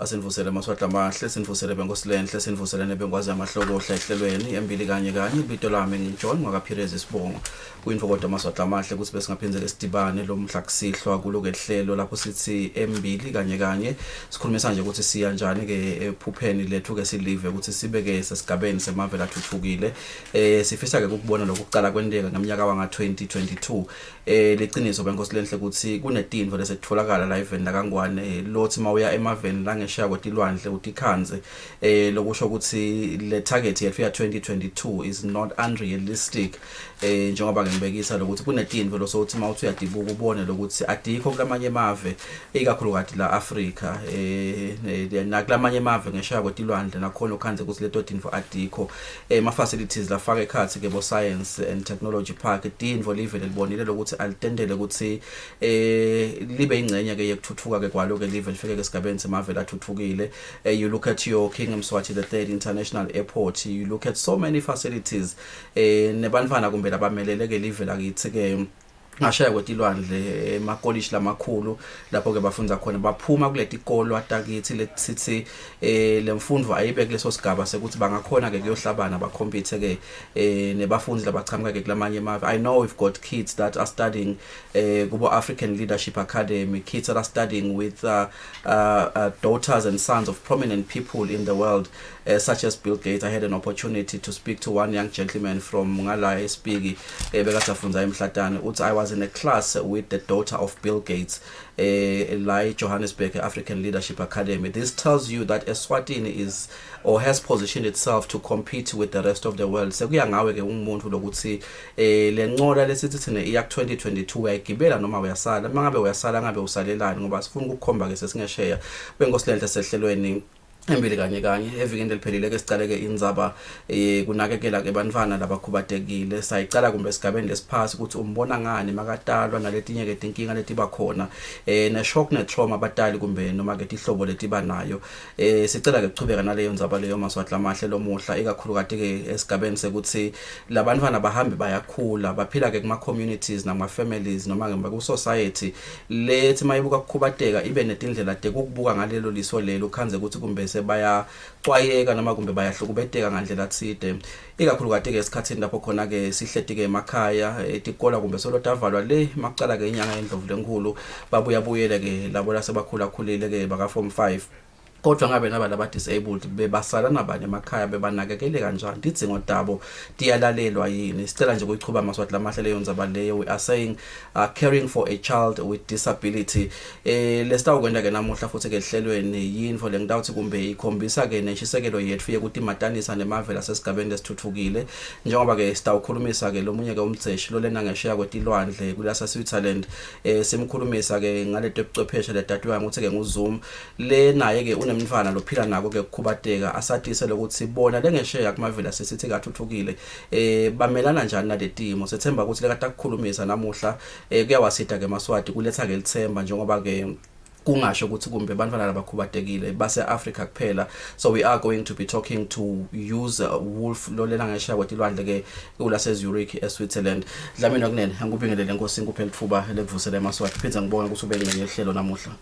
Asinvusele maswahla amahle sinvusele benkosilenhle sinvusele nebengwazi amahloko ohlelweni Embili Kanye Kanye ibito lami ngiJohn ngakaphireza isibongo kuyinto kodwa maswahla amahle ukuthi bese ngaphinze ke sidibane lo mhla kusihlwa kuloke ehlelo lapho sithi Embili Kanye Kanye sikhulumisa nje ukuthi siya njani ke ephupheni lethu ke silive ukuthi sibeke sesigabeni semave lathuthukile sifisa ke ukubona lokuqala kwendeka ngeminyaka wanga 2022 leqiniso benkosilenhle ukuthi kunetinto lesetholakala la event la kangwane lothi mawuya emaveni la ngeshaya kwetilwandle utikhanze lokusho ukuthi le target yethu ya 2022 is not unrealistic njengoba ngibekisa lokuthi kunetinto lo sokuthi mawuthi uyadibuka ubone lokuthi adikho kulamanye mave ikakhulukazi la Africa nakulamanye mave ngeshaya kwetilwandle nakhona ukhanze ukuthi leto tinto adikho ma facilities la faka ekhathi ke bo science and technology park tinvo live libonile lokuthi alitendele ukuthi libe ingcenye ke yekuthuthuka ke kwalo ke live lifike ke sigabeni semave lathuthukile you look at your King Eswatini the third international airport, you look at so many facilities nebantwana kumbe labamelele ke live lakithi ke ngashaya kwetilwandle emakolleji lamakhulu lapho ke bafunda khona baphuma kuleti ikolo atakithi lesithi lemfundo ayibe kuleso sigaba sekuthi bangakhona ke kuyohlabana bacompete ke nebafundi labachamuka ke kulamanye mave. I know we've got kids that are studying kubo African Leadership Academy, kids that are studying with daughters and sons of prominent people in the world such as Bill Gates. I had an opportunity to speak to one young gentleman from Ngala Espigi bekatafunda eMhlatane uthi I was in a class with the daughter of Bill Gates like Johannesburg African Leadership Academy. This tells you that Eswatini is or has positioned itself to compete with the rest of the world. Sekuya ngawe ke umuntu lokuthi lenqola lesithi thina iya 2022 uyayigibela noma uyasala mangabe uyasala ngabe usalelani ngoba sifuna ukukhomba ke sesingesheya benkosilenhle sehlelweni Embili Kanye Kanye evikini liphelile ke sicale ke indzaba kunakekela ke bantwana labakhubatekile sayicala kumbe sigabeni lesiphasi ukuthi umbona ngani makatalwa naletinye ke tinkinga letiba khona ne shock ne trauma batali kumbe noma ke tihlobo letiba nayo sicela ke kuchubeka naleyo ndzaba leyo maswahla amahle lomuhla ikakhulukati ke esigabeni sekuthi labantwana bahambe bayakhula baphila ke kuma communities nama families noma ke ku society lethi mayibuka ukukhubateka ibe netindlela tekukubuka ngalelo liso lelo khanze ukuthi kumbe baya xwayeka noma kumbe bayahlukubeteka ngandlela tside ikakhulukazi ke esikhathini lapho khona ke sihletike emakhaya etikola kumbe solotavalwa le makucala ke inyanga endlovu lenkulu babuya buyele ke labo lasebakhula khulile ke baka form 5 kodwa ngabe naba disabled bebasala nabanye emakhaya bebanakekele kanjani idzingo dabo diyalalelwa yini sicela nje kuyichuba maswahla amahle leyo ndzaba leyo. We are saying caring for a child with disability lesitawu kwenda ke namuhla futhi ke ehlelweni yinfo lengidawuthi kumbe ikhombisa ke neshisekelo yethu yekuthi matanisa nemavela sesigabeni lesithuthukile njengoba ke sitawukhulumisa ke lomunye ke umtseshi lo lena ngesheya kwetilwandle kulasa Switzerland simkhulumisa ke ngaleto ebuchwepheshe ledatwa ukuthi ke nguZoom le naye ke mfana lophila nako ke ukhubateka asatise lokuthi sibona lengesheya kumavela sesithi kathuthukile bamelana njani naletimo sethemba ukuthi lekade ukukhulumisa namuhla kuyawasitha ke maswati kuletha ke lithemba njengoba ke kungasho ukuthi kumbe bantwana labakhubatekile base Africa kuphela. So we are going to be talking to use Wolf lo lena ngesheya kwetilwandle ke kulase Zurich eSwitzerland. Dlamini kunene angikubingelele Nkosi ngikuphela ithuba lekuvusela emaswati phinza ngibonga ukuthi ube ngenye ihlelo namuhla.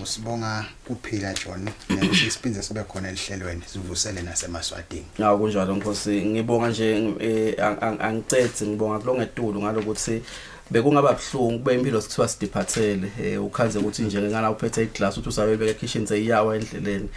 Usibonga kuphila John ukuthi isiphinze sibe khona ehlelweni sivusele nasemaswatini. Kunjalo Nkosi ngibonga nje angicethe ngibonga kulongetulu ngalokuthi bekungaba buhlungu kube impilo sikuthiwa sidiphathele ukhanze ukuthi nje ngana uphethe iglass uthi usabebeka ekitchen seyiyawa endleleni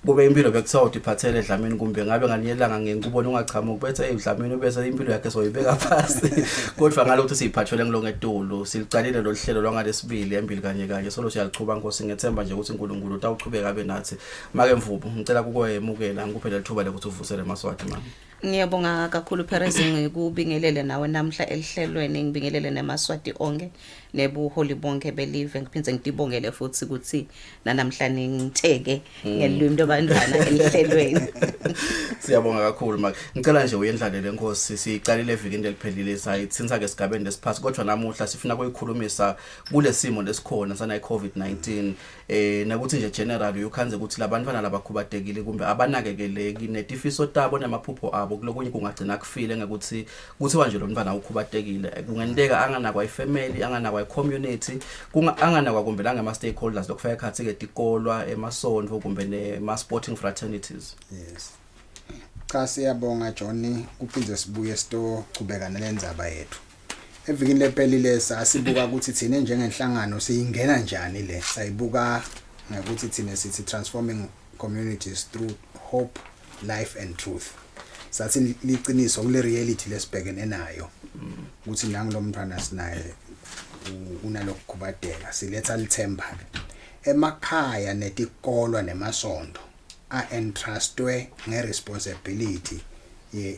kube impilo bekuthiwa udiphathele Dlamini kumbe ngabe ngaliyelanga ngikubona ungachamuki ubethe eDlamini ubese impilo yakhe soyibeka phansi kodwa ngalokuthi siyiphathele ngilongetulu silicalile lo hlelo lwangalesibili Embili Kanye Kanye solo siyalichuba Nkosi ngethemba nje ukuthi uNkulunkulu utawuchubeka abe nathi make mvubu ngicela kukwemukela ngikuphela lithuba lokuthi uvusele maswati mama. Ngiyabonga kakhulu Perez ngikubingelele nawe namhla elihlelweni ngibingelele nemaswati onke nebuholi bonke belive ngiphinze ngidibongele futhi ukuthi nanamhlanje ngitheke ngelwimi lobantwana elihlelweni. Siyabonga kakhulu manje ngicela nje uyendlalele Nkosi siqalile evikini eliphelile sayithinsa ke sigabeni lesiphasi kodwa namuhla sifuna ukuyikhulumisa kule simo lesikhona sana iCovid-19 nakuthi nje general ukhanze ukuthi labantwana labakhubatekile kumbe abanakekeleki netifiso tabo nemaphupho wabo kulokunye kungagcina kufile ngekuthi kuthiwa nje lo mntwana ukhubatekile kungenteka anganakwa ifamily anganakwa icommunity anganakwa kumbe la ngama stakeholders lokufaka ekhathi ke tikolwa emasonto kumbe nema sporting fraternities. Yes. Cha siyabonga John kuphinde sibuye sitochubeka nelendzaba yethu. Evikini lephelile sasibuka ukuthi thina njengenhlangano siyingena njani le sayibuka ngokuthi thina sithi transforming communities through hope, life and truth. Sathi liqiniso kule reality lesibhekene nayo. Ukuthi nangilo mntwana sinaye unalokukhubadeka siletha lithemba. Emakhaya netikolwa nemasonto entrustwe ngeresponsibility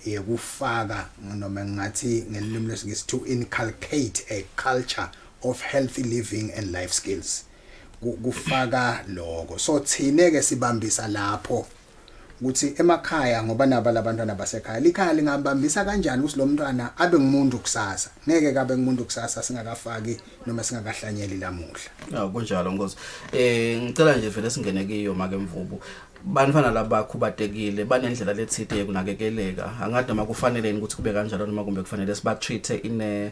yekufaka noma ngathi ngelimi lesingisi to inculcate a culture of healthy living and life skills. Kufaka lokho so thine ke sibambisa lapho ukuthi emakhaya ngoba naba labantwana basekhaya likhaya lingabambisa kanjani ukuthi lo mntwana abe ngumuntu kusasa ngeke kabe ngumuntu kusasa singakafaki noma singakahlanyeli lamuhla. Kunjalo ngozi ngicela nje vele singene kiyo make Mvubu bantwana labakhubatekile banendlela lethide yokunakekeleka angade makufanele ukuthi kube kanjalo noma kumbe kufanele siba treat in a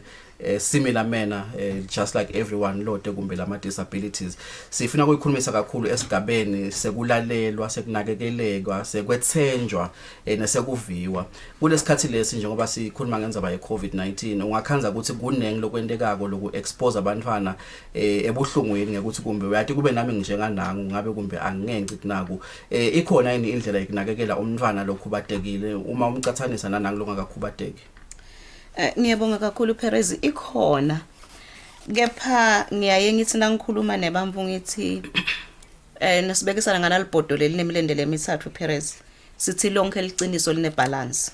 similar manner just like everyone lode kumbe lama disabilities. Sifuna ukuyikhulumisa kakhulu esigabeni sekulalelwa sekunakekeleka sekwethenjwa nesekuviwa kulesikhathi lesi njengoba sikhuluma ngenzaba ye COVID-19 ungakhanza ukuthi kunengi lokwendekako loku expose abantwana ebuhlungweni ngekuthi kumbe uyathi kube nami njenganangu ngabe kumbe angengci kunaku ikhona yini indlela yokunakekela umntwana lokhubatekile uma umcathanisa nanangu longakakhubadeki. Ngiyabonga kakhulu Perez ikhona kepha ngiyaye ngithi nangikhuluma nebamvu ngithi nesibekisana ngalibhodo lelinemilendele emithathu Perez sithi lonke liciniso line balance.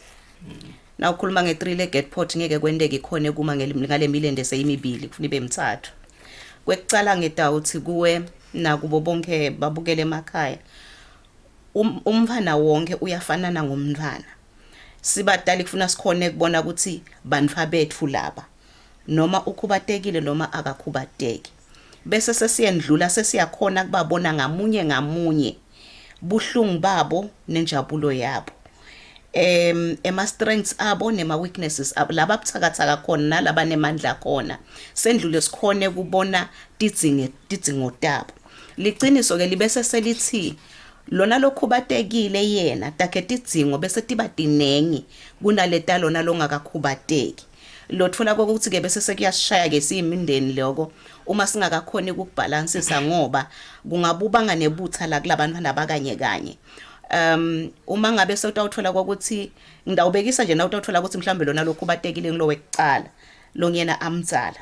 Na ukhuluma nge3-legged pot ngeke kwendeke ikhona kuma ngale milende seyimibili kufuna ibe mithathu. Kwekucala ngedawuthi kuwe nakubo bonke babukele emakhaya umfana wonke uyafanana ngomntwana. Sibadala kufuna sikhone ukubona ukuthi bantwa bethu laba noma ukhubatekile noma akakhubateki bese sesiyendlula sesiyakhona kubabona ngamunye buhlungu babo nenjabulo yabo ema strengths abo nema weaknesses abo laba buthakathaka khona nalaba nemandla khona sendlule sikhone kubona tidzingo tabo. Liqiniso ke libese selithi lona lokhubatekile yena takhe tidzingo bese tiba tinengi kunaleta lona longakakhubateki. Lothola ukuthi ke bese sekuyashaya ke siyimindeni lokho uma singakakhoni ukubalansisa ngoba kungabubanga nebutha la kulabantwana abakanye uma ngabe sewutawuthola ukuthi ngidawubekisa nje na utawuthola ukuthi mhlambe lona lokhubatekile ngilowe kucala longena amdzala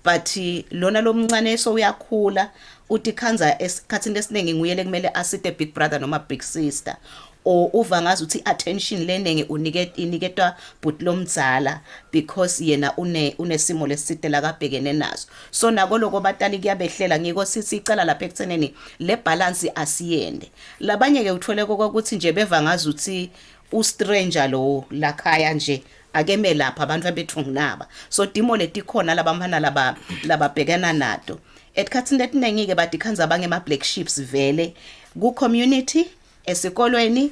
but lona lomncane so uyakhula uthi khanza esikhathini lesiningi nguyele kumele asite big brother noma big sister o uva ngazi uthi attention leningi iniketwa but lomdzala because yena unesimo lesite la kabhekene naso so nako lokho batali kuyabehlela ngiko sithi icala lapha ekutheneni le balance asiyende. Labanye ke uthole ukuthi nje beva ngazi uthi ustranger lo lakhaya nje akeme lapha abantu abethu nginaba so dimo letikhona labamfana lababhekana nato esikhathini letiningi ke badikhanza bange ama black sheeps vele ku community esikolweni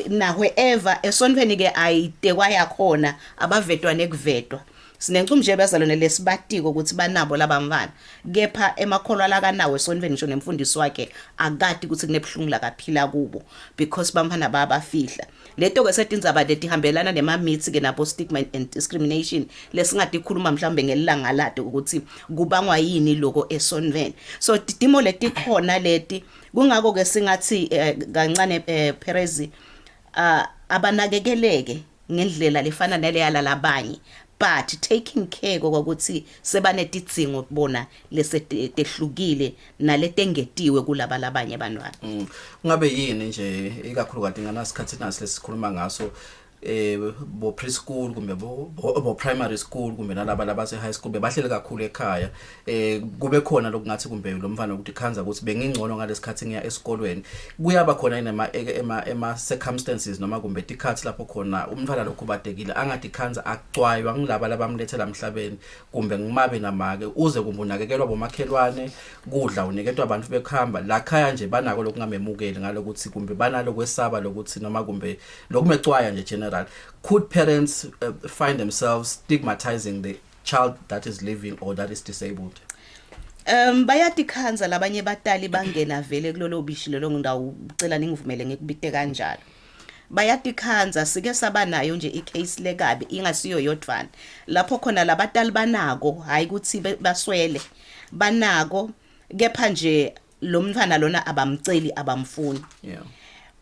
na wherever esontweni ke ayitekwa yakhona abavetwa nekuvetwa sinencumbje bezalwane lesibatiko ukuthi banabo labamfana kepha emakholwa la kanawe esontweni ngisho nemfundisi wakhe akati ukuthi kunebuhlungu la kaphila kubo because bamfana babafihla leto ke setindzaba letihambelana nema myths ke nabo stigma and discrimination lesingathi khuluma mhlambe ngelanga lade ukuthi kubangwa yini lokho esontweni so dimo letikhona leti kungako ke singathi kancane Perez abanakekeleke ngendlela lefana naleyala labanye but taking care kokuthi sebanetidzingo ukubona lesetehlukile naletengetiwe kulaba labanye abantwana. Ngabe yini nje ikakhulu kade nganasikhathi nasi lesikhuluma ngaso bo preschool kumbe bo primary school kumbe nalaba labase high school bebahlele kakhulu ekhaya kube khona lokungathi kumbe lo mfana ukuthi khanza ukuthi bengingcono ngalesikhathi ngiya esikolweni kuyaba khona ema circumstances noma kumbe tikhathi lapho khona umfana lokhubatekile angathi khanza acwaywa ngilaba labamlethela emhlabeni kumbe ngimabe namake uze kumbunakekelwa bomakhelwane kudla uniketwa abantu bekhamba la khaya nje banako lokungamemukeli ngalokuthi kumbe banalo kwesaba lokuthi noma kumbe lokumecwaya nje general general, could parents find themselves stigmatizing the child that is living or that is disabled? Bayatikhanza labanye batali bangena vele kulolo bishi lelo ndawo ucela ningivumele ngikubite kanjalo. Bayatikhanza sike saba nayo nje icase lekabi ingasiyo yodvana. Lapho khona labatali banako hayi ukuthi baswele. Banako kepha nje lo mfana lona abamceli abamfuni. Yeah.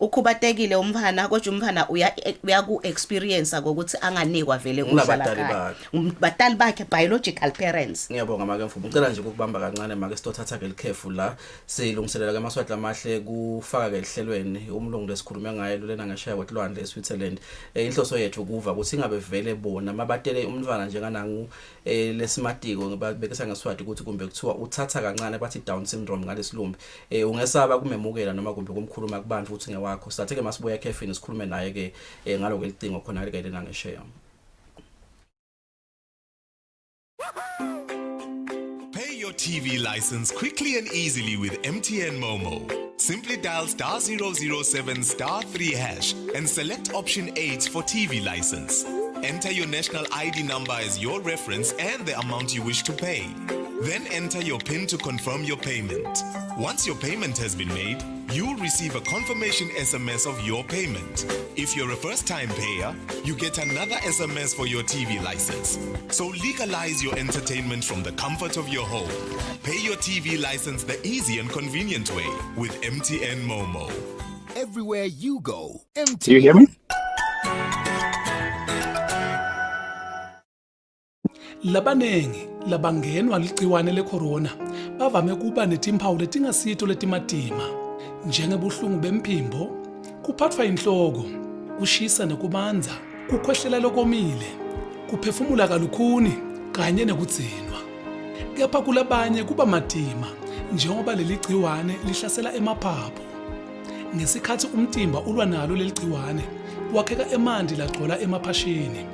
Ukhubatekile umfana kodwa umfana uya ku experience ukuthi anganikwa vele ngumdlala kahle. Batali bakhe biological parents. Ngiyabonga make mfumbu. Ngicela nje ukubamba kancane make sitothatha ke likhefu la silungiselela ke amaswati amahle kufaka ke ehlelweni umlungu lesikhuluma ngaye lena ngashaya kwaDlwandle eSwitzerland. Inhloso yethu ukuva ukuthi ingabe vele bona mabatele umntwana njenganangu lesimatiko ngibekesa ngeswati ukuthi kumbe kuthiwa uthatha kancane bathi down syndrome ngalesilumbi. Ungesaba kumemukela noma kumbe kumkhuluma kubantu futhi ngewa Sathe ke masibuya ekhefini sikhulume naye ke ngalo ke lidingo khona ke lena ngeshare. Pay your TV license quickly and easily with MTN Momo. Simply dial *007 *3 hash and select option 8 for TV license. Enter your national ID number as your reference and the amount you wish to pay. Then enter your PIN to confirm your payment. Once your payment has been made, you'll receive a confirmation SMS of your payment. If you're a first-time payer, you get another SMS for your TV license. So legalize your entertainment from the comfort of your home. Pay your TV license the easy and convenient way with MTN Momo. Everywhere you go, MTN. Do you hear me? Labanengi labangenwa ligciwane lecorona bavame kuba netimpawu letingasito letimatima njengebuhlungu bemphimbo, kuphathwa inhloko, kushisa nekubanza, kukhwehlela lokomile, kuphefumula kalukhuni kanye nekudzinwa. Kepha kulabanye kuba matima njengoba leli gciwane lihlasela emaphaphu. Ngesikhathi umtimba ulwa nalo leli gciwane wakheka emanti lagcola emaphashini.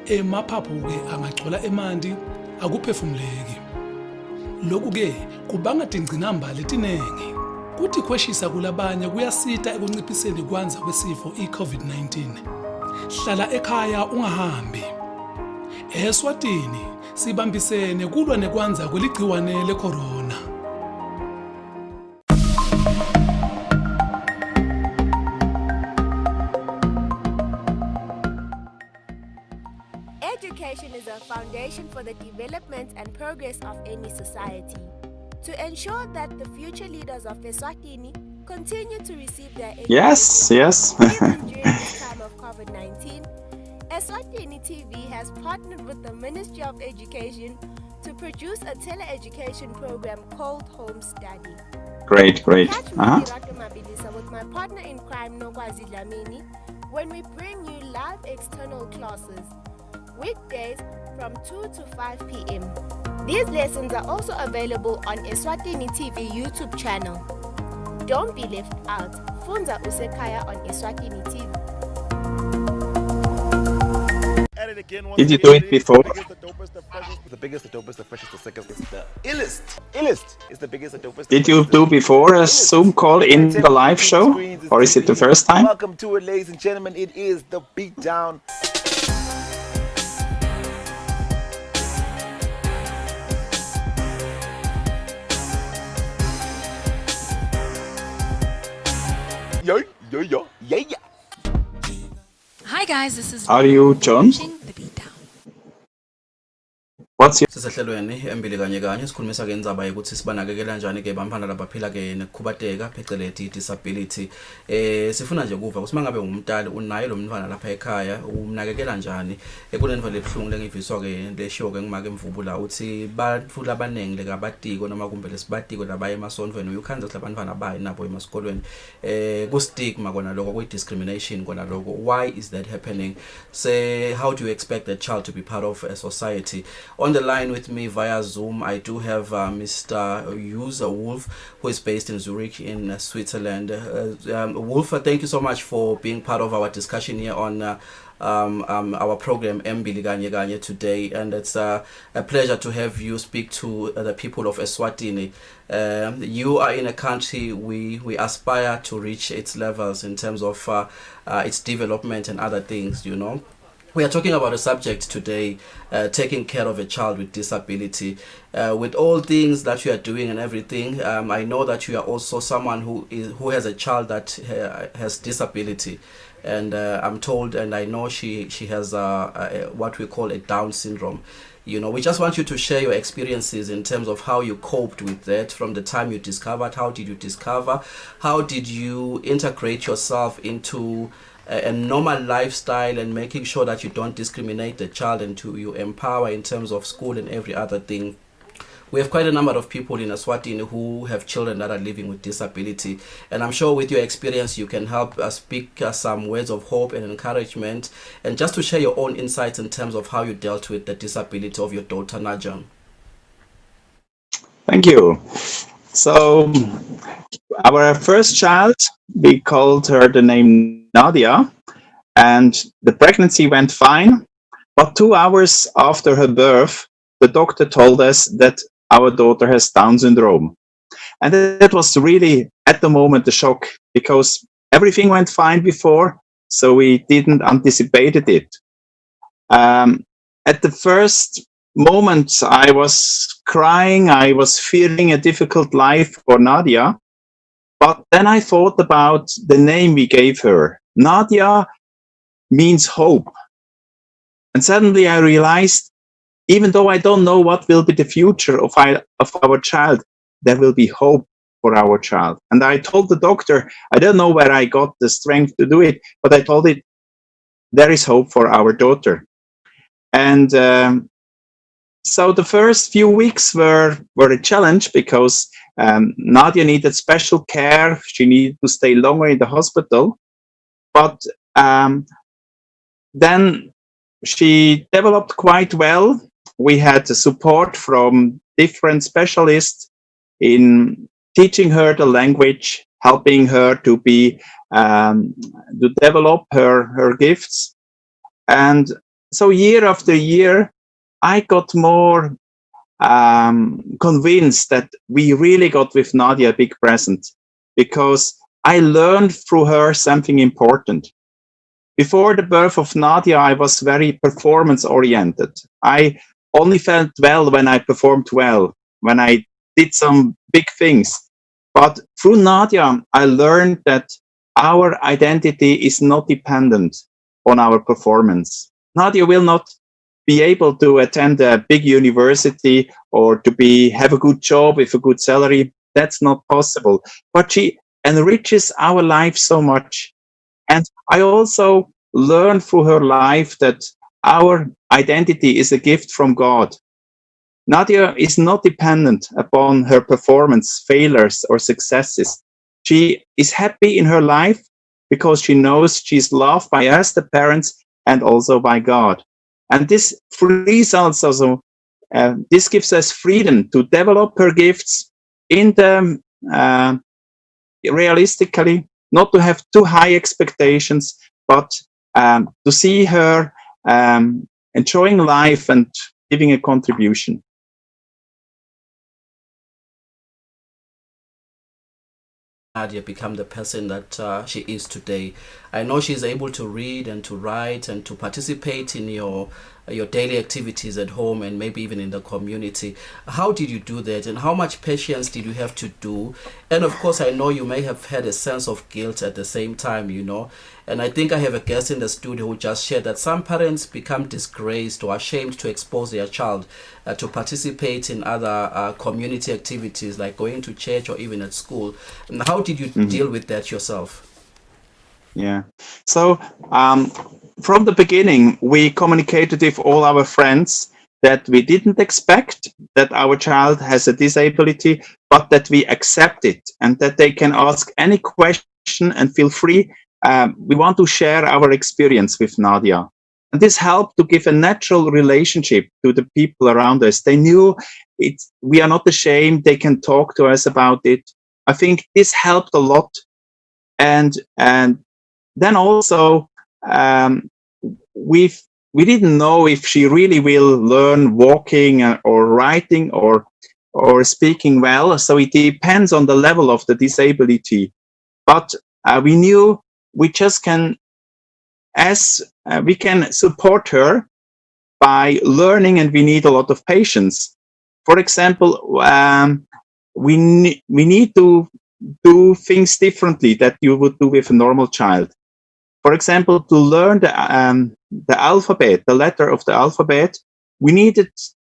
Emaphaphu ke angagcola emanti akuphefumuleki. Lokhu ke kubanga tingcinamba letinengi. Kuthi kweshisa kulabanye kuyasita ekunciphiseni kwanza kwesifo iCovid-19. Hlala ekhaya ungahambi. Eswatini sibambisene kulwa nekwanza kweligciwane lecorona. Education is a foundation for the development and progress of any society. To ensure that the future leaders of Eswatini continue to receive their education, Yes. even during this time of COVID-19, Eswatini TV has partnered with the Ministry of Education to produce a tele-education program called Home Study. Great. Catch me, Dr. Mabilisa, with my partner in crime, Nogwazi Dlamini, when we bring you live external classes, weekdays from 2 to 5 p.m. These lessons are also available on Eswatini TV YouTube channel. Don't be left out. Funza Usekaya on Eswatini TV. Did you do it before? The biggest, the dopest, the freshest, the sickest. It's the illest. It's the biggest, the dopest. Did you do before a Zoom call in the live show? Or is it the first time? Welcome to it, ladies and gentlemen. It is the Beatdown. Yeah. Hi guys, this is Are you John? watching the Beatdown. What's your Sisehlelweni Embili Kanye Kanye sikhulumisa ke indzaba ukuthi sibanakekela kanjani ke bamphana labaphila ke nekukhubateka phecelezi disability. Sifuna nje ukuva ukuthi mangabe umntali unayo lo mntwana lapha ekhaya umnakekela kanjani. Kunenva lebhlungu lengiviswa ke leshiwo ke ngimake mvubu la uthi bantu labanengi leka batiko noma kumbe lesibatiko labaye emasonweni uyukhanza ukuthi labantwana bayi nabo emasikolweni. Ku stigma kona lokho ku discrimination kona lokho. Why is that happening? Say how do you expect that child to be part of a society? On the line with me via Zoom, I do have Mr. User Wolf, who is based in Zurich in Switzerland. Wolf, thank you so much for being part of our discussion here on our program Embili Kanye Kanye today, and it's a pleasure to have you speak to the people of Eswatini. You are in a country we aspire to reach its levels in terms of its development and other things, you know. We are talking about a subject today, taking care of a child with disability. With all things that you are doing and everything, I know that you are also someone who has a child that has disability. And I'm told, and I know she has what we call a Down syndrome. You know, we just want you to share your experiences in terms of how you coped with that from the time you discovered. How did you discover? How did you integrate yourself into a normal lifestyle and making sure that you don't discriminate the child and you empower in terms of school and every other thing. We have quite a number of people in Eswatini who have children that are living with disability, and I'm sure with your experience you can help speak some words of hope and encouragement, and just to share your own insights in terms of how you dealt with the disability of your daughter Najam. Thank you. So our first child, we called her the name Nadia, and the pregnancy went fine. But 2 hours after her birth, the doctor told us that our daughter has Down syndrome. And that was really, at the moment, a shock, because everything went fine before, so we didn't anticipate it. At the first moment, I was crying, I was feeling a difficult life for Nadia. But then I thought about the name we gave her. Nadia means hope. And suddenly I realized, even though I don't know what will be the future of our child, there will be hope for our child. And I told the doctor, I don't know where I got the strength to do it, but I told it, there is hope for our daughter. And so the first few weeks were a challenge, because Nadia needed special care. She needed to stay longer in the hospital. But then she developed quite well. We had support from different specialists in teaching her the language, helping her to develop her gifts. And so year after year, I got more convinced that we really got with Nadia a big present, because I learned through her something important. Before the birth of Nadia, I was very performance oriented. I only felt well when I performed well, when I did some big things. But through Nadia, I learned that our identity is not dependent on our performance. Nadia will not be able to attend a big university or to have a good job with a good salary. That's not possible. But she enriches our life so much. And I also learned through her life that our identity is a gift from God. Nadia is not dependent upon her performance, failures, or successes. She is happy in her life because she knows she's loved by us, the parents, and also by God. And this frees us also. This gives us freedom to develop her gifts in the realistically, not to have too high expectations, but to see her enjoying life and giving a contribution. Nadia become the person that she is today. I know she's able to read and to write and to participate in your daily activities at home and maybe even in the community. How did you do that, and how much patience did you have to do? And of course, I know you may have had a sense of guilt at the same time, you know. And I think I have a guest in the studio who just shared that some parents become disgraced or ashamed to expose their child to participate in other community activities like going to church or even at school. And how did you deal with that yourself? Yeah. So from the beginning, we communicated with all our friends that we didn't expect that our child has a disability, but that we accept it and that they can ask any question and feel free. We want to share our experience with Nadia. And this helped to give a natural relationship to the people around us. They knew we are not ashamed. They can talk to us about it. I think this helped a lot. And then also, we didn't know if she really will learn walking or writing or speaking well. So it depends on the level of the disability. But we knew we just can, we can support her by learning, and we need a lot of patience. For example, we need to do things differently that you would do with a normal child. For example, to learn the alphabet, the letter of the alphabet, we needed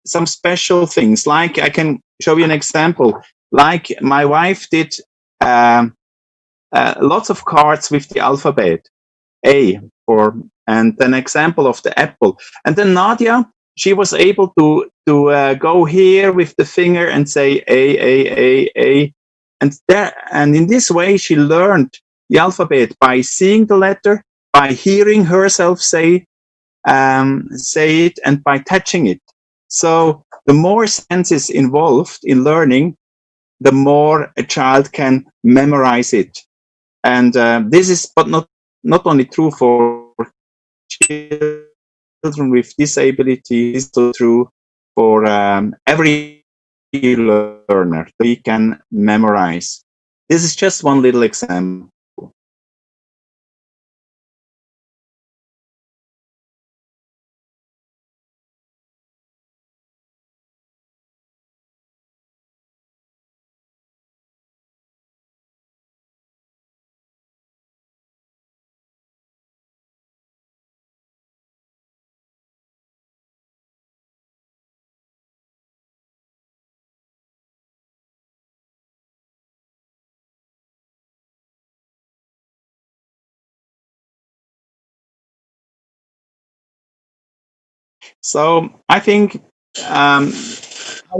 some special things. Like, I can show you an example. Like, my wife did lots of cards with the alphabet, A, and an example of the apple. And then Nadia, she was able to go here with the finger and say A, and in this way she learned the alphabet by seeing the letter, by hearing herself say it, and by touching it. So the more senses involved in learning, the more a child can memorize it. And this is, but not only true for children with disability, it's also true for every learner. We can memorize. This is just one little example. So I think our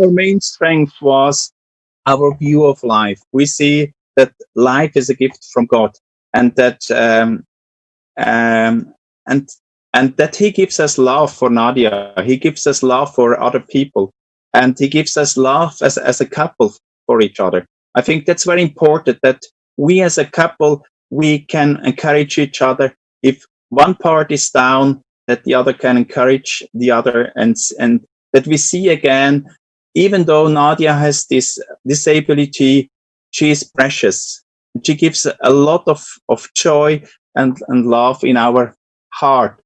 main strength was our view of life. We see that life is a gift from God, and that and that He gives us love for Nadia. He gives us love for other people, and He gives us love as a couple for each other. I think that's very important, that we as a couple, we can encourage each other. If one part is down, that the other can encourage the other, and that we see again, even though Nadia has this disability, she is precious. She gives a lot of joy and love in our heart.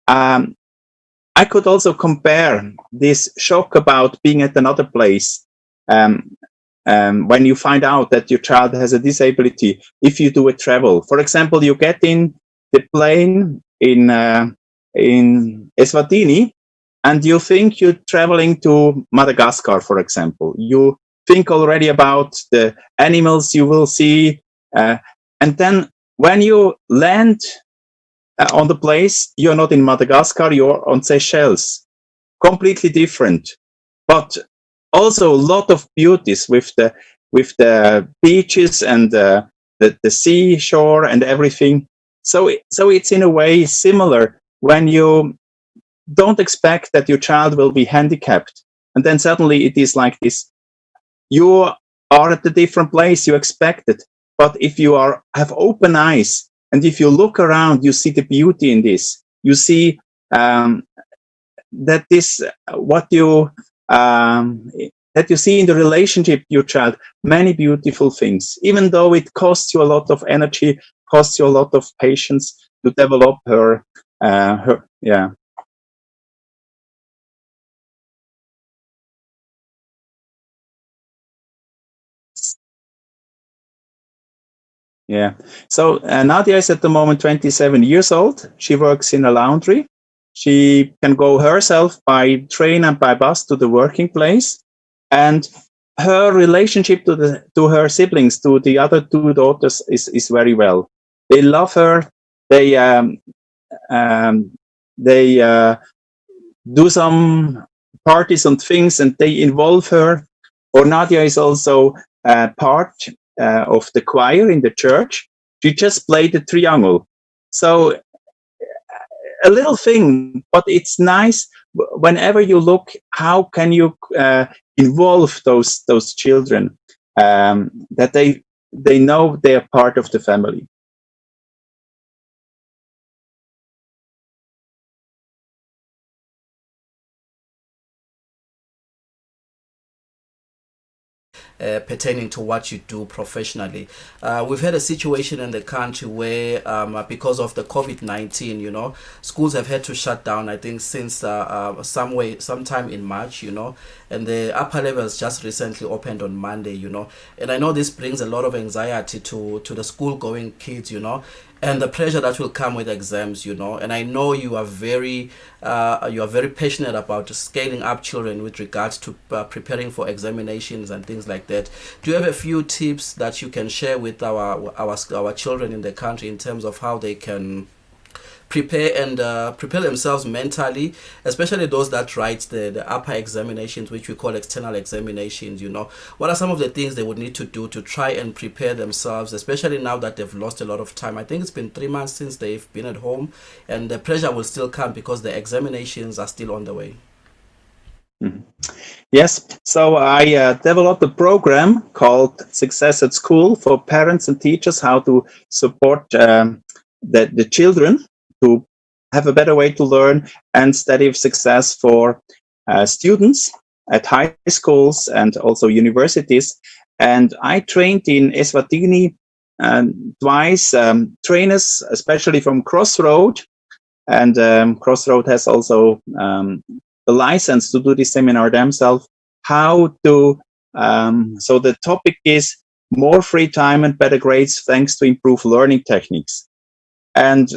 I could also compare this shock about being at another place, when you find out that your child has a disability. If you do a travel, for example, you get in the plane in Eswatini, and you think you're traveling to Madagascar, for example. You think already about the animals you will see, and then when you land on the place, you're not in Madagascar, you're on Seychelles. Completely different, but also a lot of beauties with the beaches and the seashore and everything. So it's in a way similar when you don't expect that your child will be handicapped, and then suddenly it is like this. You are at a different place, you expect it, but if you have open eyes, and if you look around, you see the beauty in this. You see that this what you that you see in the relationship your child, many beautiful things, even though it costs you a lot of energy, costs you a lot of patience to develop her. Yeah. Yeah. So Nadia is at the moment 27 years old. She works in a laundry. She can go herself by train and by bus to the working place. And her relationship to her siblings, to the other two daughters, is very well. They love her. They do some parties and things, and they involve her. Or Nadia is also part of the choir in the church. She just played the triangle. So a little thing, but it's nice whenever you look, how can you involve those children, that they know they are part of the family. Pertaining to what you do professionally. We've had a situation in the country where because of the COVID-19, you know, schools have had to shut down, I think, since sometime in March, you know, and the upper levels just recently opened on Monday, you know, and I know this brings a lot of anxiety to the school going kids, you know, and the pressure that will come with exams, you know. And I know you are very passionate about scaling up children with regards to preparing for examinations and things like that. Do you have a few tips that you can share with our children in the country in terms of how they can prepare themselves mentally, especially those that write the upper examinations, which we call external examinations, you know? What are some of the things they would need to do to try and prepare themselves, especially now that they've lost a lot of time? I think it's been 3 months since they've been at home, and the pressure will still come because the examinations are still on the way. Mm-hmm. Yes, so I developed a program called Success at School for parents and teachers, how to support the children to have a better way to learn and study of success for students at high schools and also universities. And I trained in Eswatini twice trainers, especially from Crossroad. And Crossroad has also the license to do this seminar themselves. How to, so the topic is more free time and better grades thanks to improved learning techniques. And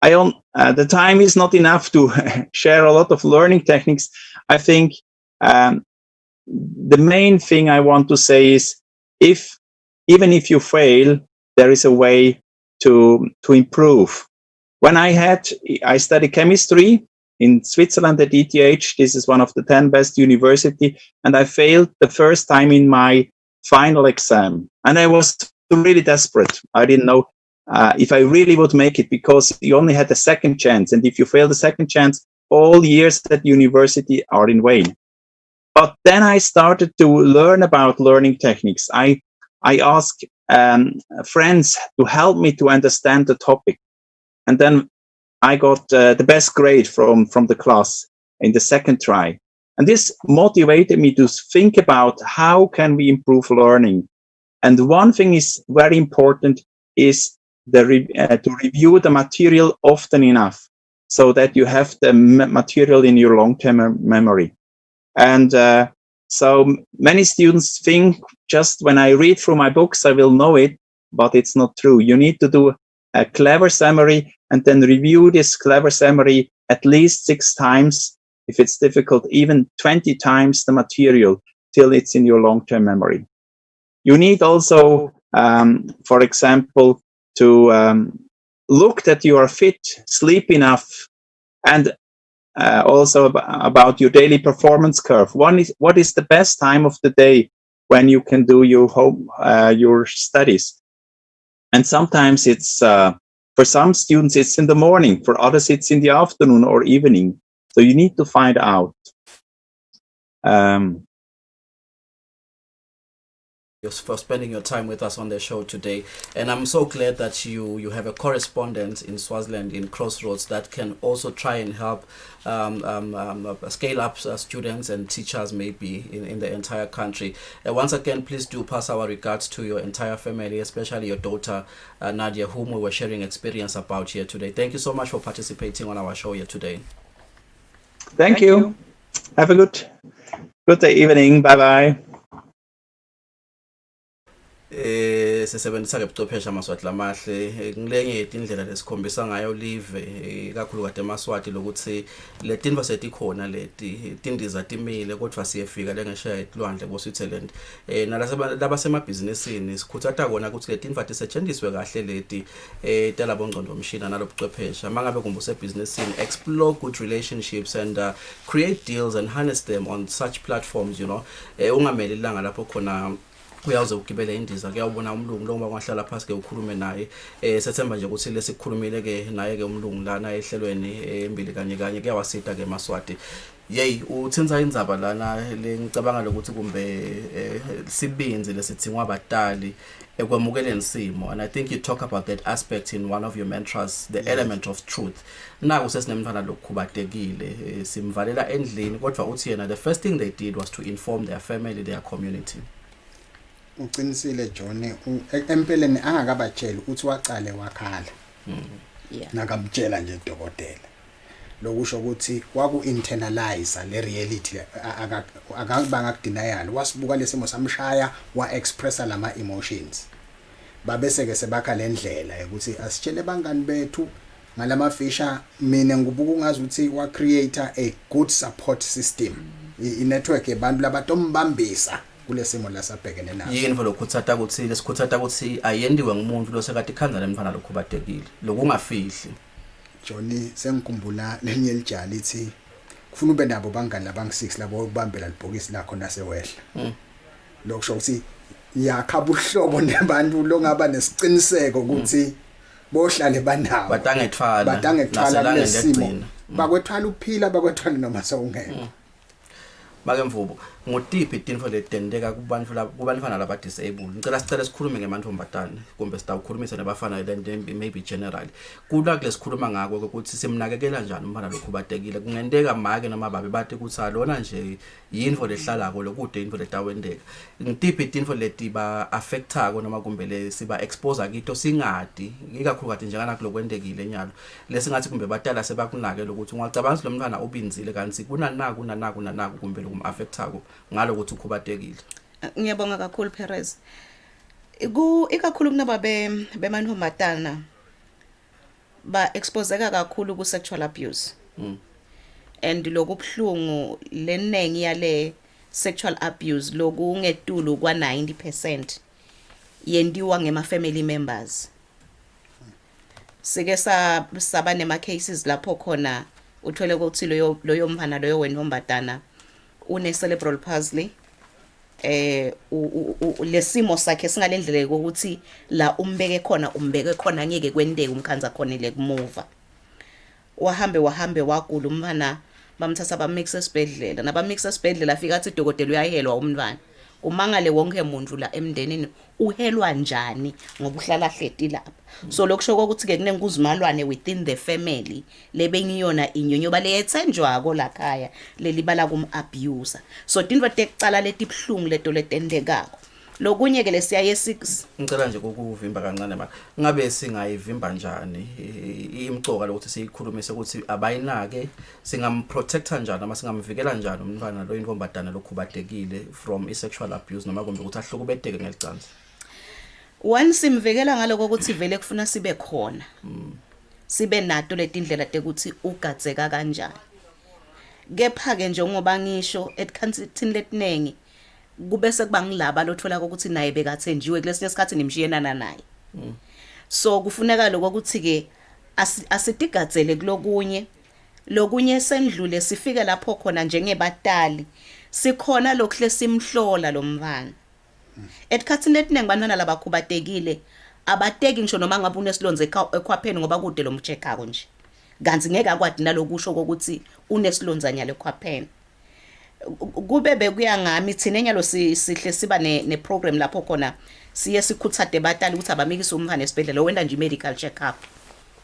the time is not enough to share a lot of learning techniques. I think the main thing I want to say is, even if you fail, there is a way to improve. When I studied chemistry in Switzerland at ETH. This is one of the 10 best university, and I failed the first time in my final exam, and I was really desperate. I didn't know if I really would make it, because you only had a second chance, and if you fail the second chance, all years at university are in vain. But then I started to learn about learning techniques. I asked friends to help me to understand the topic, and then I got the best grade from the class in the second try. And this motivated me to think about how can we improve learning. And one thing is very important is to review the material often enough, so that you have the material in your long-term memory. And so many students think just when I read through my books, I will know it, but it's not true. You need to do a clever summary and then review this clever summary at least 6 times. If it's difficult, even 20 times the material till it's in your long-term memory. You need also, for example, to look that you are fit, sleep enough, and also about your daily performance curve. What is the best time of the day when you can do your studies? And sometimes it's, for some students, it's in the morning. For others, it's in the afternoon or evening. So you need to find out. For spending your time with us on the show today, and I'm so glad that you have a correspondent in Swaziland, in Crossroads, that can also try and help scale up students and teachers maybe in the entire country. Once again, please do pass our regards to your entire family, especially your daughter Nadia, whom we were sharing experience about here today. Thank you so much for participating on our show here today. Thank you. Have a good evening. Bye bye. Sisebenzisa ke buchwepheshe amaswati lamahle ngilenye indlela lesikhombisa ngayo live kakhulu kade emaswati lokuthi le tinto setikhona leti tindiza timile kodwa siyefika lengesha etlwandle bo Switzerland nalaba semabhizinisini sikhuthatha kona ukuthi le tinto tisetshenziswe kahle leti talabo ngcondo mshina nalobuchwepheshe mangabe kumbuse businessini, explore good relationships and create deals and harness them on such platforms, you know. Ungameli ilanga lapho khona uyawuze ugibele indiza kuyawubona umlungu lo ngoba ungahlala phansi ke ukhulume naye sethemba nje ukuthi lesikhulumile ke naye ke umlungu lana ehlelweni Embili Kanye Kanye kuyawasita ke eMaswati. Yey uthenza indzaba lana ngicabanga lokuthi kumbe sibinzi lesithingwa abatali ekwamukeleni simo, and I think you talk about that aspect in one of your mantras, the element of truth. Naku sesinemntwana lokhubatekile simvalela endlini kodwa uthi yena the first thing they did was to inform their family, their community. Uqinisile John empeleni angakabatshela ukuthi wacale wakhala. Yeah. Nakamtshela nje dokotela. Lokusho ukuthi waku internalize le reality akabanga kudenial wasibuka lesimo samshaya wa expressa lama emotions babese ke sebakha lendlela ukuthi asitshele bangani bethu ngalama fisha mina ngubuka ungazi ukuthi wa create a good support system I network yabantu labatombambisa kulesimo lasabhekene naso yini velo khutsata ukuthi lesikhutsata ukuthi ayendiwe ngumuntu lo sekade khanza lemfana lokhubatekile lokungafihli. Johnny sengikhumbula lenye elijala lithi kufuna ube nabo bangani labang6 labo ukubambela libhokisi lakho nasewehla lokusho ukuthi yakha ubuhlobo nabantu longaba nesiqiniseko ukuthi bohlale banawo batangethwala lesimo bakwethwala uphila bakwethwala noma sawungena. Make mvubo ngotiphi itinfo letendeka kubantwana laba disabled ngicela sicela sikhulume ngemantfombatane kumbe sitawukhulumisa nabafana maybe generally kula kulesikhuluma ngako ukuthi simnakekela njani umfana lokhubatekile kungenteka make noma babe bathi ukuthi alona nje yinfo lehlalako lokude info letawendeka ngitiphi itinfo leti ba affectako noma kumbe le siba expose kito singadi ikakhulu kade njengana kulokwendekile nyalo lesingathi kumbe batala sebakunake lokuthi ungacabanga lo mntwana ubinzile kanti kunanaku kumbe lokumaffectako ngalo ukuthi ukhubatekile. Ngiyabonga kakhulu Perez. Ikakhulu kunaba bemantombazana ba exposeka kakhulu ku sexual abuse. And lokubhlungu lenengi yale sexual abuse lokungetulu kwa 90% yendiwa ngema family members. Sike saba nema cases lapho khona uthole ukuthi loyo mfana loyo wentombazana une cerebral palsy lesimo sakhe singalendlela ukuthi la umbeke khona ngeke kwendeke umkhanza khona le kumuva wahambe wagula umfana bamthatha bamixa esibhedlela nabamixa esibhedlela afika athi dokotela uyayelwa umntwana umangale wonke umuntu la emndenini uhelwa njani ngoba uhlala hleti lapha so lokusho ukuthi ke kunenkuzimalwane within the family lebengiyona inyonyoba leyethenjwako lakhaya lelibala kum abuser so tinto tekucala letibhlungu leto letendekako lokunye ke lesiyaye 6 ngicela nje ukuvimba kancane manje ngabe singayivimba njani imcoka lokuthi siyikhulumise ukuthi abayinake singamprotecta njani ama singamvikela njani umntwana lo intombazana lokhubatekile from sexual abuse noma kumbe ukuthi ahlukubeteke ngelicansi. One simvikela ngaloko ukuthi vele kufuna sibe khona sibe nato letindlela tekuthi ugadzeka kanjani kepha ke njengoba ngisho etikhansini letinengi kube sekubangilaba lothola ukuthi naye bekathenjiwe kulesinye isikhathi nimshiyenana naye so kufuneka lokho ukuthi ke asitigadzele lokunye sendlule sifike lapho khona njengebatali sikhona lokhle simhlola lo mfana etikhatsini letinengi bantwana labakhubatekile abateki ngisho noma ngabe unesilonze ekhwapheni ngoba kude lo mchekako nje kanti ngeke akwadi nalokusho ukuthi unesilonzanya lekhwapheni kube bekuya ngami thina enyalo sihle siba ne program lapho khona siye sikhuthade batali ukuthi abamikise umfana esibhedlela wenda nje medical check up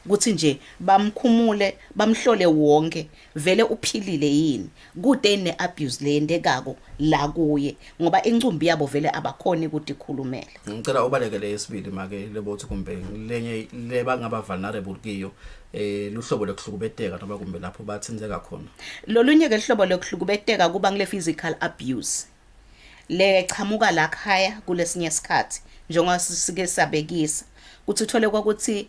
ukuthi nje bamkhumule bamhlole wonke vele uphilile yini kude ne abuse leyendekako la kuye ngoba incumbi yabo vele abakhona ukuthi ikhulumele. Ngicela ubalekele yesibili make lebothi kumbe lenye leba ngaba vulnerable kiyo luhlobo lokuhlukubeteka noma kumbe lapho bathinzeka khona. Lolunye ke ihlobo lokuhlukubeteka kuba ngile physical abuse le chamuka la khaya kulesinye isikhathi njengoba sike sabekisa kuthi uthole ukuthi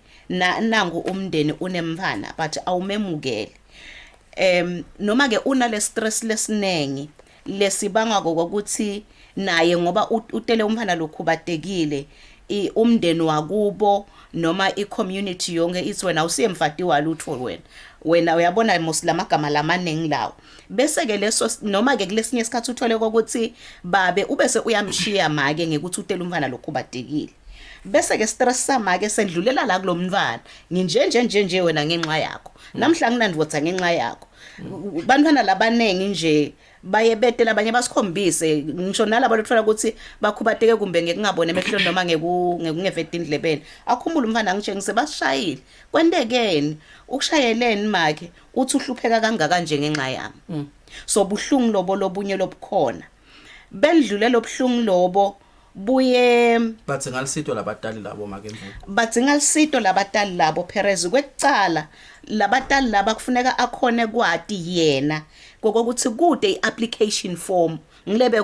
nangu umndeni unemfana but awumemukele noma ke una le stress lesinengi lesibanga ukuthi naye ngoba utele umfana lokhubatekile umndeni wakubo noma i-community yonke ithi wena usiyemfati walutho wena uyabona mosilamagama lamaningi lawo bese ke leso noma ke kulesinye isikhathi uthole ukuthi babe ubese uyamshiya make ngekuthi utela umfana lokhubadekile bese ke stress samake sendlulela la kulomntwana nginjenje wena ngenxa yakho namhla nginandivotha ngenxa yakho bantwana labanengi nje baye betela abanye basikhombise ngisho nalabo lothola ukuthi bakhubadeke kumbe ngekungabone emehlweni noma ngekungeveti indlebeni akhumbula umfana ngitshengise basishayile kwendekeni ukushayeleni makhe uthi uhlupheka kangaka nje ngenxa yami so buhlungu lobo lobunye lobukhona bendlule lobuhlungu lobo buye badzinga lisito labatali labo make mvumo badzinga lisito labatali labo Perez kwekucala labatali laba kufuneka akhone kwati yena kokuthi kude iapplication form ngilebe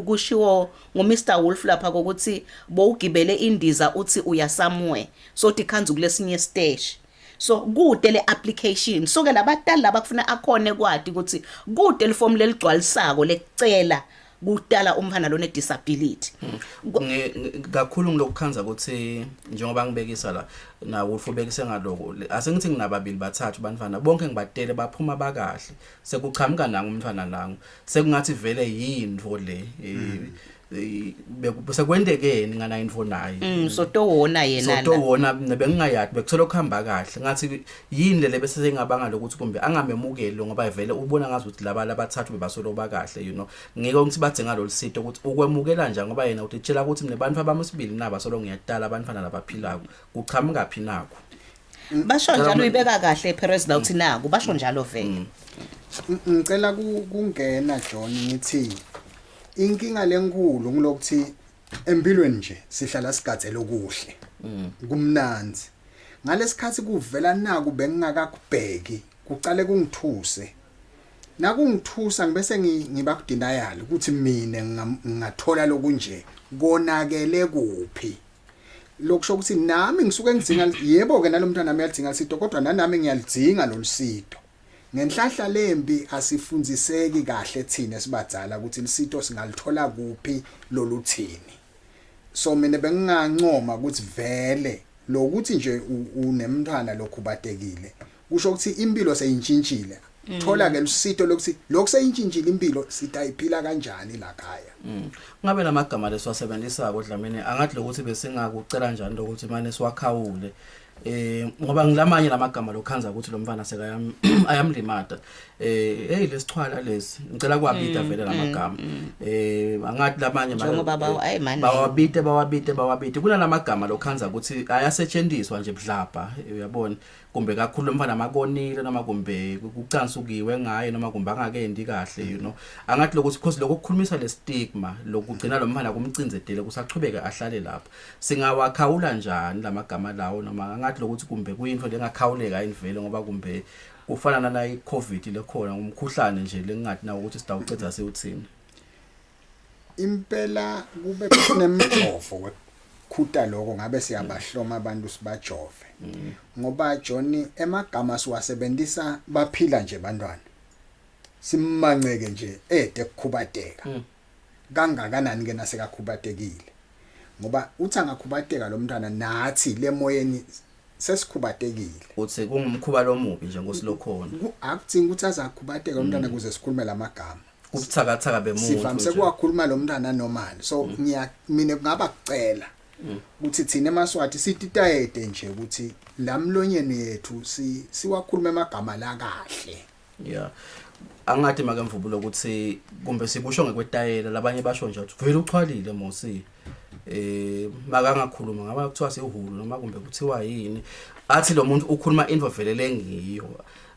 kushiwo nguMr Wolf lapha kokuthi bowugibele indiza uthi uya somewhere so tikhanzu kulesinye stage so kude le application so ke labatali laba kufuna akhone kwati ukuthi kude le form leligcwalisako lecela kudala umfana lo ne disability kakhulu ngilokukhanza ukuthi njengoba ngibekisa la na ufubekise ngaloko asengithi nginababili bathathu bantwana bonke ngibatele baphuma bakahle sekuchamuka nangu umntwana nangu sekungathi vele yindvo le besekwendekeni ngana info naye sotowona yena sotowona bengingayadi bekuthola ukuhamba kahle ngathi yini le bese sengabanga lokuthi kumbe angamemukeli ngoba vele ubona ngazi ukuthi laba labathathu bebasolo bakahle ngeke ngithi badzenga lo lisito ukuthi ukwemukela nje ngoba yena utitshela ukuthi mine bantu abamsibili naba solo ngiyadala abantwana labaphilako kuchamuka phi nakho basho njalo uyibeka kahle Perez la uthi naku basho njalo vele ngicela kungena John ngithi inkinga lenkulu ngilokuthi empilweni nje sihlala sigatsela okuhle kumnanzi ngalesikhathi kuvela naku bengingakakubheki kucale kungithuse nakungithusa ngibese ngiba ku denial ukuthi mina ngingathola lokunje konakele kuphi lokusho ukuthi nami ngisuke ngidzinga yebo ke nalomntwana nami uyadzinga isito kodwa nami ngiyalidzinga lolusito ngenhlahla lembi asifundziseki kahle thina sibadzala ukuthi lisito singalithola kuphi loluthini so mina bengingancoma ukuthi vele lokuthi nje unemntwana lokhubatekile kusho ukuthi impilo seyintshintshile thola ke lusito lokuthi lokuseyintshintshile impilo sitayiphila kanjani la khaya ngabe lamagama lesiwasebenzisa kodlamini angathi lokuthi besingakucela njani lokuthi manje siwakhawule ngoba ngilamanye lamagama lokhanza ukuthi lo mfana seka ayamlimata hey lesixhwala lesi ngicela kwabita vele lamagama angathi lamanye bawabite kunalamagama lokhanza ukuthi ayasetshenziswa nje budlapha uyabona kumbe kakhulu mfana makonile noma kumbe kucansukiwe ngaye noma kumbe angakendi kahle angathi lokuthi because lokukhulumisa le stigma lokugcina lo mfana kumcinzedele kusachubeke ahlale lapha singawakhawula njani lamagama lawo noma angathi lokuthi kumbe kuyinto lengakhawuleka indvelo ngoba kumbe kufana na i-COVID lekhona umkhuhlane nje lengathi na ukuthi sidawucetha sewuthini impela kube kunemjovo khuta lokho ngabe siyabahloma abantu sibajove ngoba John emagama siwasebenzisa baphila nje bantwana simmanceke nje ekukhubadeka kangakanani ke nasekakhubatekile ngoba uthi angakhubateka lo mntwana nathi lemoyeni sesikhubatekile uthi kungumkhuba lomubi nje ngosilokhona akuthinga ukuthi azakhubateka lo mntwana kuze sikhulume lamagama kubuthakathaka bemuntu sivamise kuwakhuluma lo mntwana normal so mina kungaba kucela ukuthi thina emaswati sititayede nje ukuthi lamlonyeni yethu siwakhuluma emagama la kahle yeah angathi make mvubulo ukuthi kumbe sikusho ngekwetayela labanye basho nje ukuthi vele uchwalile mosi makangakhuluma ngaba kuthiwa sehulu noma kumbe kuthiwa yini athi lo muntu ukhuluma into velele ngiyo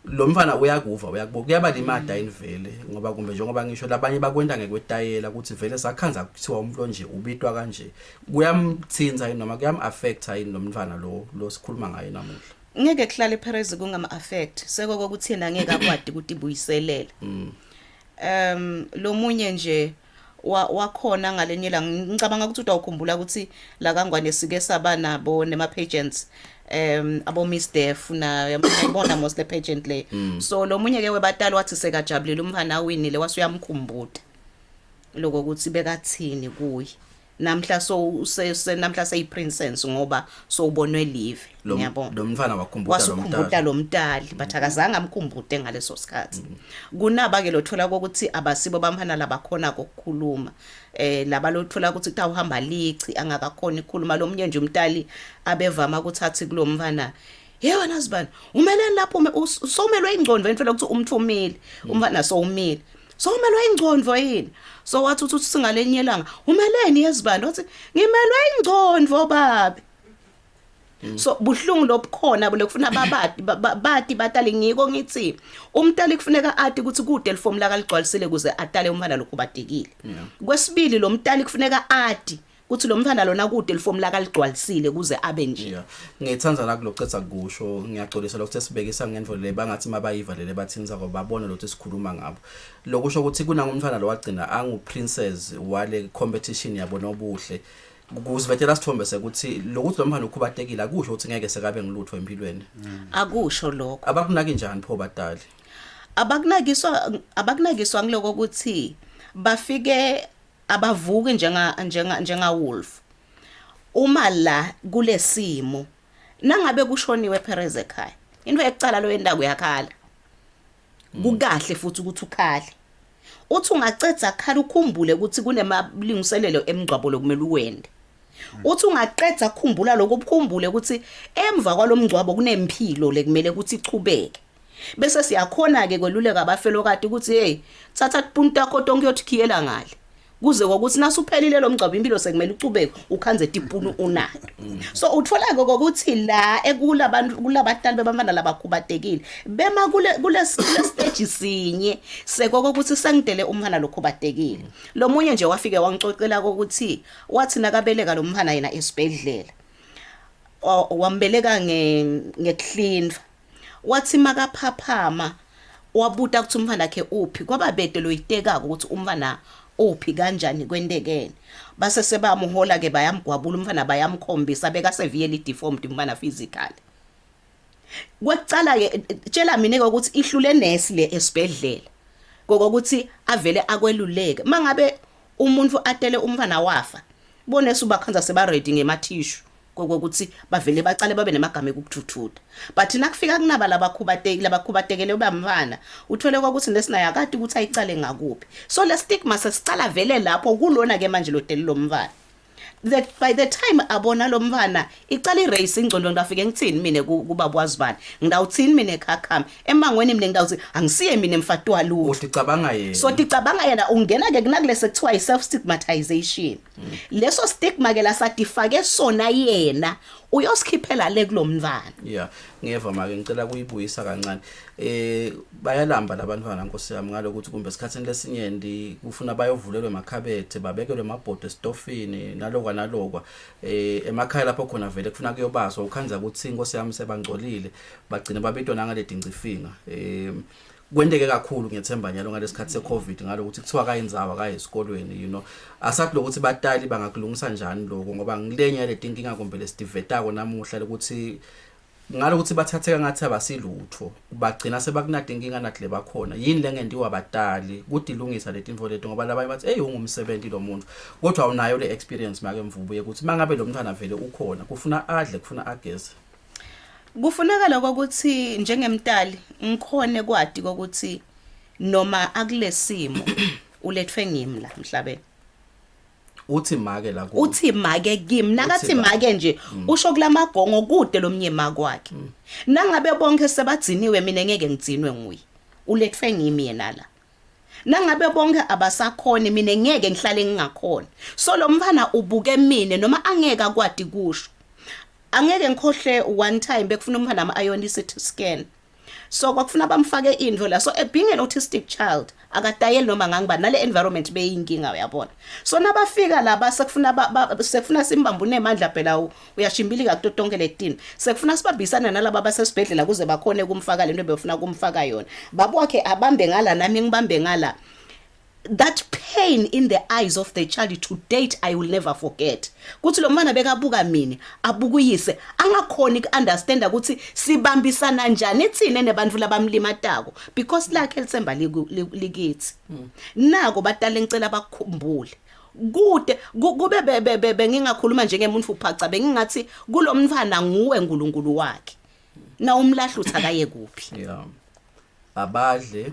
lo mfana uyakuva uyakubuka kuyaba limada invele ngoba kumbe njengoba ngisho labanye bakwenda ngekwetayela ukuthi vele sakhanza kuthiwa umuntu nje ubitwa kanje kuyamthinza yini noma kuyam affect yini lo mfana lo sikhuluma ngaye namuhla ngeke kuhlale Perez kungama affect sekoko kuthina ngeke akwadi ukuthi ibuyiselela lo munye nje wakhona ngalenyela ngicabanga ukuthi utawukhumbula ukuthi la kangwane sike saba nabo nema pageants abo Miss Def na yabona mos le pageant le so lo munye ke webatali wathi sekajabulile umfana winile wasuyamkhumbuda lokho ukuthi bekathini kuyi namhla namhla seyiprincess ngoba ubonwe live ngiyabona lo mfana wakhumbuta lo mtali but akazange amkhumbude ngaleso sikhathi kunaba ke lothola ukuthi abasibo bamhana labakhona kokukhuluma laba lothola ukuthi kuthiwa uhamba lici angakakhona ukukhuluma lo mnye nje umtali abevama ukuthathi kulo mfana yewena sibani umeleni lapho somelwe ingcondo mfela ukuthi umthumile umfana umile somelwe ingcondo yini so wathi uthi singalenye langa umeleni yezibani wathi ngimelwe ingcondo babi so buhlungu lobukhona lekufuna bathi batali ngiko ngithi umtali kufuneka athi ukuthi kude lifomu laka ligcwalisile kuze atale umfana lokhu badekile kwesibili lo mtali kufuneka athi kuthi lo mfana lona kude lifomu laka ligcwalisile kuze abe nje ngiyithanda la kulocetha kusho ngiyaxolisa lokho sesibekisa ngendvo le bangathi mabayivalele bathini zako babone lokho sikhuluma ngabo lokusho ukuthi kunangumfana lo wagcina angu princess wale competition yabo nobuhle kuzivetela sithombe sekuthi lokuthi lo mfana ukhubatekile akusho ukuthi ngeke sekabe ngilutho empilweni akusho lokho abakunaki njani pho badali abakunakiswa ngiloko ukuthi bafike abavuki njenga wolf uma la kulesimo nangabe kushoniwe Perez ekhaya into ekucala lo yenda kuyakhala kukahle futhi ukuthi ukhale uthi ungacetha khala ukhumbule ukuthi kunemalingiselelo emgcwabo lokumele uwende uthi ungaqedza ukukhumbula lokho ukukhumbule ukuthi emva kwalomgcwabo kunempilo lekumele ukuthi ichubeke bese siyakhona ke kweluleka abafelokade ukuthi hey thatha ipunta yakho tonke yothikiyela ngale kuze ukuthi nasuphelile lo mgcwabo impilo sekumele ucubeke ukhanze tipunu unayo so uthola ukuthi la ekulabantu kulabadala bebamana labakhubatekile bema kule stage sinye sekoko ukuthi sengidele umfana lokhubatekile lo munye nje wafike wangicocela ukuthi wathi nakabeleka lo mfana yena esibedlela wambeleka ngecleanva wathi makaphaphama wabuta ukuthi umfana wakhe uphi kwababede lo yiteka ukuthi umfana uphi kanjani kwendekene base sebamuhola ke bayamgwabula umfana bayamkhombisa beka severely deformed umfana physically kwecala ke tshela mina ukuthi ihlule nurse le esibedlela kokuthi avele akweluleke mangabe umuntu atele umfana wafa bonese ubakhanza seba ready ngemathishu kokuthi bavele bacale babe nemagama ekuthuthuda but nakufika kunaba labakhubatekele bamfana uthole ukuthi nesinayo akade ukuthi ayicale ngakuphi so le stigma sesicala vele lapho kulona ke manje lo deli lo mfana by the time abona lo mfana icala irace ingcondo ngafike ngithini mina kuba bwazibani ngidawuthini mina ekhakhami emangweni mina ngidawuthi angisiye mina emfatwa lutho uticabanga yena so ticabanga yena ungena ke kunakule sekuthiwa self stigmatization leso stigma ke la satifake sona yena uyosikhiphela le kulomfana yeah ngiyeva make ngicela kuyibuyisa kancane bayalamba labantwana nkosi yami ngalokuthi kumbe esikhatheni lesinyenti kufuna bayovulelwe emakhabethe babekelwe emabhodo estofini nalokwa emakhaya lapho khona vele kufuna kuyobaswa ukhanza ukuthi inkosi yami sebangcolile bagcina babitwa nangale dinqifinga kwendeke kakhulu ngiyethemba nyalo ngalesikhathi seCovid ngalokuthi kuthiwa kayinzawa kaye esikolweni asathi lokuthi batali bangakulungisa njani lokho ngoba ngilenye le thinking kumbe lesidivetako namuhla ukuthi ngalokuthi bathatheka ngathi abasilutho bagcina sebakunade inkinga nathi le bakhona yini lengendiwa batali ukuthi ilungisa leti info leto ngoba labanye bathi hey ungumsebenzi lo muntu kodwa awunayo le experience make mvubuye ukuthi mangabe lo mntwana vele ukhona kufuna adle kufuna ageze kufuneka lokho ukuthi njengemtali ngikhone kwadi ukuthi noma akulesimo ulethwe ngimi la emhlabeni uthi make la uthi make kimi nakathi make nje usho kulamagongo kude lomnyema kwakhe nangabe bonke sebadziniwe mina ngeke ngidzinwe nguye ulethwe ngimi yena la nangabe bonke abasakhona mina ngeke ngihlale ngingakhona so lo mfana ubuke mina noma angeke akwadi kusho angeke ngikhohle one time bekufuna umfana ama-ion CT scan so kwakufuna bamfake indvo la so being an autistic child akadayeli noma ngangiba nale environment beyinkinga uyabona so nabafika laba sekufuna simbambu nemandla phela uyashimbilika kuto tonke letini sekufuna sibabisana nalaba basesibhedlela kuze bakhone kumfaka lento befuna kumfaka yona babokhe abambe ngala nami ngibambe ngala that pain in the eyes of the child to date I will never forget kuthi lo mfana bekabuka mina abukuyise angakhoni ukunderstand ukuthi sibambisana njani ethine nebantu labamlimatako because lakhe litsemba likithi nako batale ngicela bakukhumbule kude kube bengingakhuluma njengemuntu uphaca bengingathi kulomntwana nguwe uNkulunkulu wakhe na umlahlutha akaye kuphi yeah abadle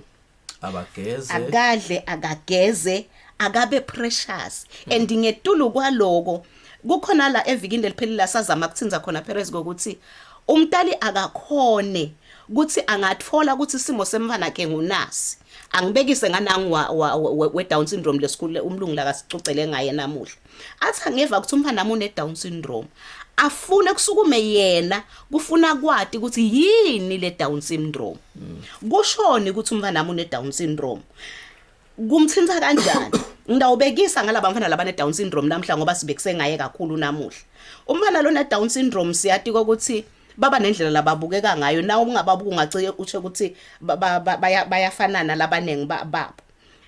abageze akadle akageze akabe precious and ngetulu kwaloko kukhona la evikini leliphelile sazama ukuthinza khona Perez ukuthi umntali akakhone ukuthi angatfola ukuthi isimo semfana ke ngunasi angibekise nganangu we Down syndrome lesikole umlungu la kasicocele ngaye namuhla athi angeva ukuthi umfana nami une Down syndrome afune kusukume yena kufuna kwati ukuthi yini le Down syndrome kushoni ukuthi umfana nami une Down syndrome kumthinta kanjani ngidawubekisa ngalaba bafana labane Down syndrome namhla ngoba sibekise ngaye kakhulu namuhla umfana lona Down syndrome siyati ukuthi baba nendlela lababukeka ngayo na ungababuka ungacike utshe ukuthi bayafanana labanengi babo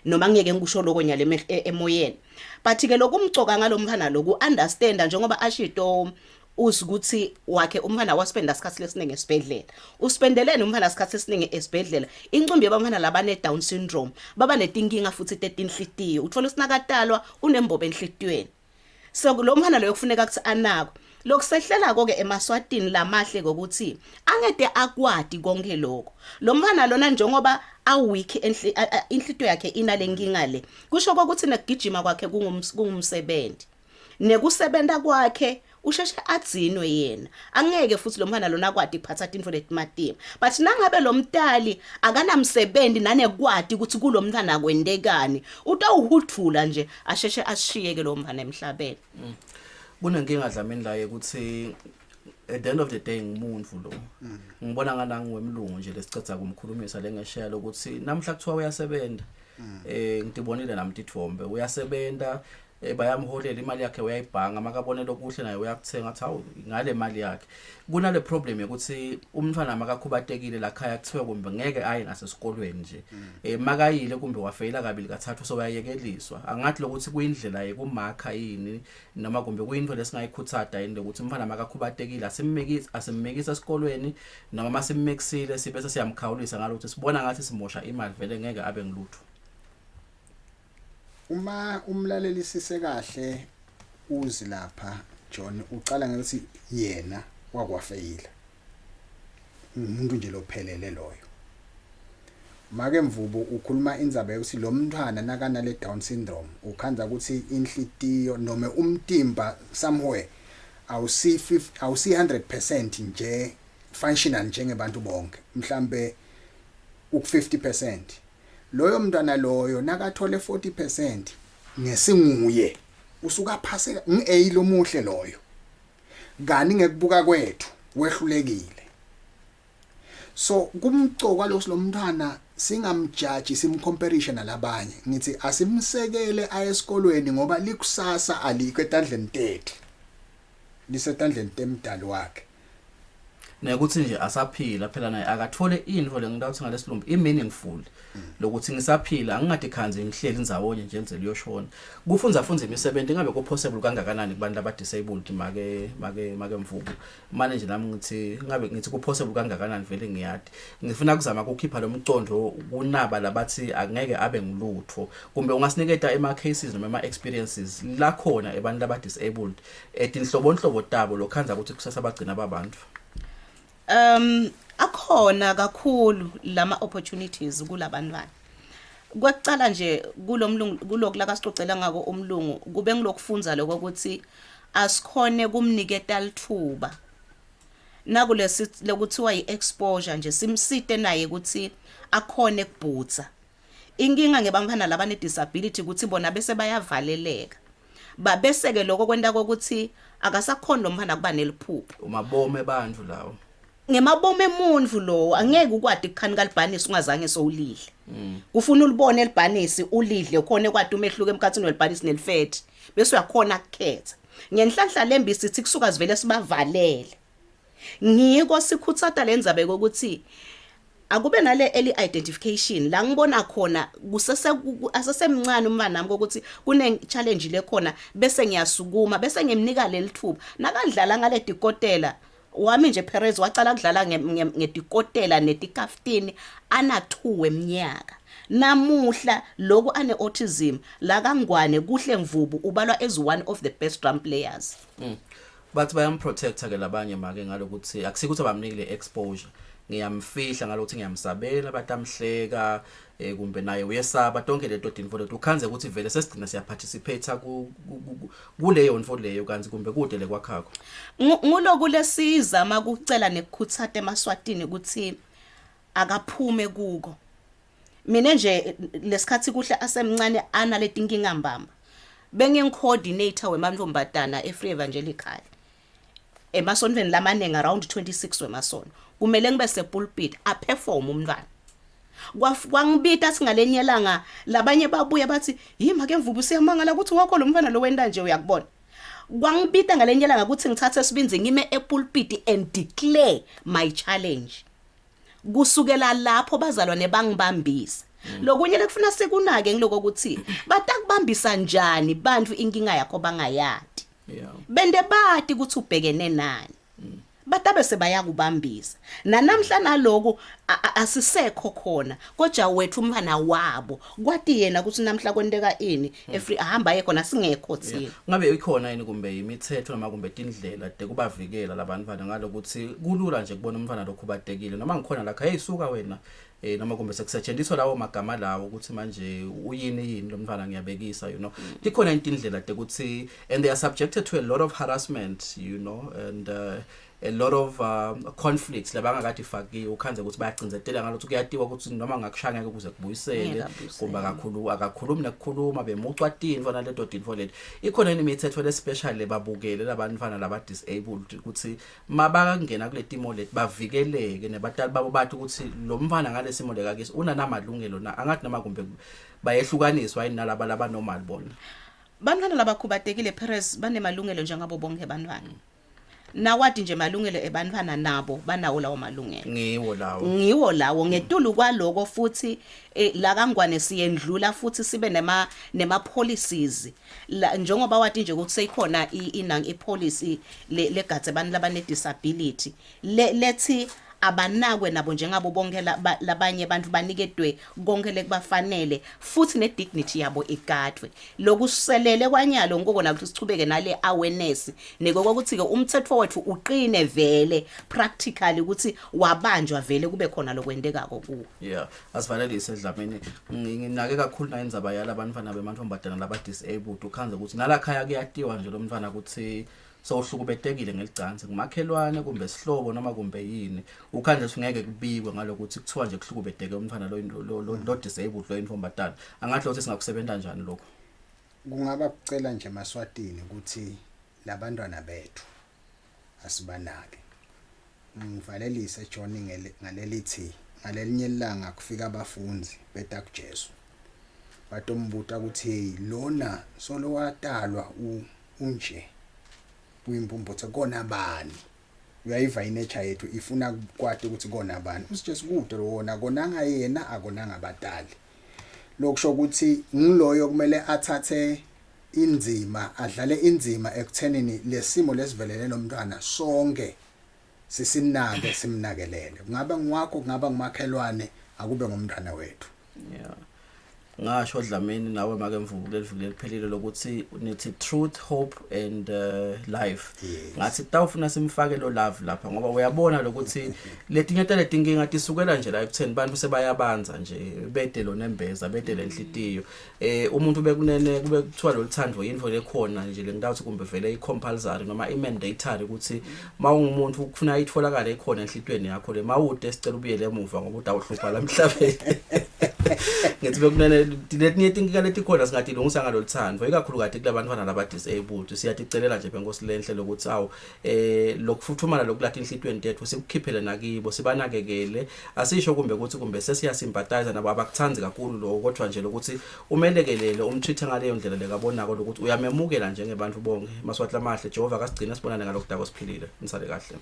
noma ngeke ngikusho lokho nyale emoyeni but ke lokumcoka ngalomfana loku understand njengoba ashito uzikuthi wakhe umfana waspenda isikhathi lesiningi esibhedlela uspendelene umfana isikhathi esiningi esibhedlela incumbi yabafana labane Down syndrome baba netinkinga futhi tetinhlitiyo uthola usinakatalwa unembobo enhlitiyweni so lo mfana lo yokufuneka ukuthi anako lokusehlela konke emaswatini lamahle ngokuthi angede akwadi konke lokho lo mfana lona njengoba aweak inhlitiyo yakhe inalenkinga le kusho ukuthi nekugijima kwakhe kungumsebenzi nekusebenta kwakhe usheshe adzinwe yena angeke futhi lo mfana lona kwadi kuphatha into letimatima but nangabe lo mtali akanamsebenzi nanekwadi ukuthi kulo mntana kwendekani utawuhuthula nje asheshe ashiyeke lo mfana emhlabeni kunenkinga dlamini la ukuthi at the end of the day ngumuntu lo ngibona ngana ngiwemlungu nje lesicetha kumkhulumisa lengeshela ukuthi namhla kuthiwa uyasebenza ngidibonile namtithombe uyasebenza bayamholela imali yakhe uyayibhanga makabone lokuhle naye uyakuthenga athi hawu ngale mali yakhe kunale problem ukuthi umntwana makakhubatekile la khaya kuthiwa kumbe ngeke aye nasesikolweni nje makayile kumbe wafeyila kabili kathathu so uyayekeliswa angathi lokuthi kuyindlela yekumakha yini noma kumbe kuyinto lesingayikhuthada yini ukuthi umntwana makakhubatekile asimmekisa esikolweni noma masimmekisile sibe siyamkhawulisa ngalokuthi sibona ngathi simosha imali vele ngeke abe ngilutho uma umlaleli sise kahle uzi lapha John ucala ngokuthi yena wakwafeyila umuntu nje lophelele loyo make mvubu ukhuluma indzaba yokuthi lo mntwana nakana le Down syndrome ukhanza ukuthi inhlitiyo noma umtimba somewhere awusi 100% nje functional njengebantu bonke mhlambe uk50% loyo mntwana loyo nakathole 40% ngesinguye usuka phase ngeA lo muhle loyo kani ngekubuka kwethu wehlulekile so kumcoka lo mntwana singamjudge simcomparison nalabanye ngithi asimsekele ayesikolweni ngoba likusasa alikho etandleni tethu lisetandleni temdali wakhe nekuthi nje asaphila phela naye akathole into lengidawuthi ngalesilumbi i-meaningful lokuthi ngisaphila angingade khanze ngihleli ndzawonye nje enze liyoshona kufunza imisebenzi ngabe ko possible kangakanani kubantu aba disabled make mvubu manje nje nami ngithi ku possible kangakanani vele ngiyadi ngifuna kuzama ukukhipha lo mcondo kunaba labathi angeke abe ngilutho kumbe ungasiniketa ema cases noma ama experiences la khona ebantu aba disabled etinhlobonhlobo tabo lokhanza ukuthi kusasa bagcina babantu akhona kakhulu lama opportunities kulabantwana kwacala nje kulokhu la kasicocela ngako umlungu kube ngilokufunza lokho ukuthi asikhone kumniketa lithuba nakulesi lokuthiwa iexposure nje simsite naye ukuthi akhone kubhutsa inkinga ngebamfana labane disability ukuthi bona bese bayavaleleka babeseke lokho kwenta ukuthi akasakhona lo mfana kuba neliphupho umabome bandlu lawo ngemabomo emuntu lo angeke ukwadi ukukhanika libhanisi ungazange sowulidle kufuna ulibone elibhanisi ulidle khona kwadi umehluko emkhathini welibhanisi nelifethi bese uyakhona ukukhetha ngenhlanhla lembi sithi kusuka sivele sibavalele ngiko sikhutsata lenzaba ukuthi akube nale early identification la ngibona khona asesemncane umntwana nami ukuthi kune challenge le khona bese ngiyasukuma bese ngimnika lelithuba nakadlala ngale dikotela wami nje Perez wacala ukudlala ngetikotela netikaftini ana 2 eminyaka namuhla loku ane autism la kaNgwane kuhle Mvubu ubalwa as one of the best drum players. But bayamprotecta ke labanye make ngalokuthi akusikuthi abamnikile exposure ngiyamfihla ngalokuthi ngiyamsabela batamhleka kumbe naye uyesaba tonke leto tinfo leto ukhanze ukuthi vele sesigcina siya participate kuleyo info leyo kanzi kumbe kude le kwakhakho nguloku lesiza makucela nekukhuthatha emaswatini ukuthi akaphume kuko mina nje lesikhathi kuhle asemncane ana letinkinga mbamba bengingicoordinator wemantombazana eFree Evangelical emasonweni lamanenga around 26 wemasono kumele ngibe sepulpit aperform umntwana kwangibita singalenyelanga labanye babuya bathi yima ke Mvubu siyamangala ukuthi wakho lo mfana lo wenda nje uyakubona kwangibita ngalenyelanga ukuthi ngithathe sibinzi ngime epulpit and declare my challenge kusukela lapho bazalwane bangibambisa lokunye lekufuna sekunake ngiloko ukuthi batakubambisa njani bantu inkinga yakho bangayadi bende bathi ukuthi ubhekene nani batabe sebayakubambisa nanamhla naloko asisekho khona kodwa wethu umfana wabo kwathi yena ukuthi namhla kwenteka ini efree ahamba yekho singekho thina ngabe ikhona yini kumbe imithetho noma kumbe indlela de kubavikela labantu bana ngalokuthi kulula nje kubona umfana lokhubatekile noma ngikhona la khaya isuka wena noma kumbe sekusetshenziswa lawo magama lawo ukuthi manje uyini lo mfana ngiyabekisa ikhona indlela de ukuthi and they are subjected to a lot of harassment and a lot of conflicts labangakade ifakiwe ukhanze ukuthi bayagcinzetela ngalokuthi kuyatiwa ukuthi noma ngakushanga ke kuze kubuyisele kumba kakhulu akakhulumi nekukhuluma bemucwatini mfana leto dinfo leto ikhona imithetho le special lebabukele labantu mfana laba disabled ukuthi mabangena kule timo lethi bavikeleke nebatali babo bathi ukuthi lo mfana ngalesimo lekakisi una namalungelo na angathi noma kumbe bayehlukaniswa yini nalaba laba normal bona bantwana labakhubatekile Perez banemalungelo njengabo bonke bantwana nawathi nje malungelo ebantwana nabo banawo lawo malungelo ngiwo lawo ngetulu kwaloko futhi la kaNgwane siyendlula futhi sibe nema policies njengoba wathi nje ukuthi seyikhona ipolicy legathe abantu labane disability lethi abanakwe nabo njengabo bonke labanye abantu banikedwe konke lekubafanele futhi ne dignity yabo igadwe lokuselele kwanyalo ngokona ukuthi sichubeke nale awareness nekokuthi ke umthetho wethu uqine vele practically ukuthi wabanjwa vele kube khona lokwendekako ku asifanele isedlamini nginake kakhulu na indzaba yala abantwana bemantombazana laba disabled ukhanze ukuthi nalakhaya kuyatiwa nje lo mntwana ukuthi so uhlukubetekile ngeligcansi kumakhelwane kumbe sihlobo noma kumbe yini ukhanje singeke kubikwe ngalokuthi kuthiwa nje kuhlukubeteke umfana lo disabled lo intombatana angathi lothi singakusebenta kanjani lokho kungaba kucela nje emaswatini ukuthi labantwana bethu asibanake ngivalelise John ngalelithi ngalelinye ilanga kufika abafundi beta kuJesu batombuta ukuthi lona solo watalwa unje kuyimpumbuthi kona bani uyayiva inature yethu ifuna kwati ukuthi kona bani usijesi kude wona konanga yena akonanga abatali lokusho ukuthi ngiloyo kumele athathe inzima adlale inzima ekuthenini lesimo lesivelele nomntwana sonke sisinake simnakelele kungaba ngwakho kungaba ngumakhelwane akube ngomntwana wethu ngasho Dlamini nawe make Mvubu leliviki leliphelile lokuthi nithi truth hope and life ngathi tawufuna simfake lo love lapha ngoba uyabona lokuthi letinye letinkinga tisukela nje la ekutheni bantu sebayabanza nje bede lo nembeza bede lenhlitiyo umuntu bekunene kube kuthiwa lo luthando yinfo lekhona nje lengitawuthi kumbe vele icompulsory noma imandatory ukuthi mawungumuntu ukufuna itholakala ekhona enhlitweni yakho le mawude sicela ubuyele emuva ngoba utawuhlupha la emhlabeni ngithi bekunene letinye tinkinga letikhona singatilungisa ngaloluthando ikakhulu kade kulabantwana laba disabled siyaticelela nje benkosi lenhle lokuthi lokufuthumala lokulatha inhlitweni tethu sikukhiphele nakibo sibanakekele asisho kumbe ukuthi kumbe sesiyasympathize nabo abakuthandi kakhulu lo kodwa nje lokuthi umelekelele umtreat ngaleyo ndlela lekabonako lokuthi uyamemukela njengebantu bonke maswahla mahle Jehova kasigcina sibonane ngalokudako siphilile nisale kahle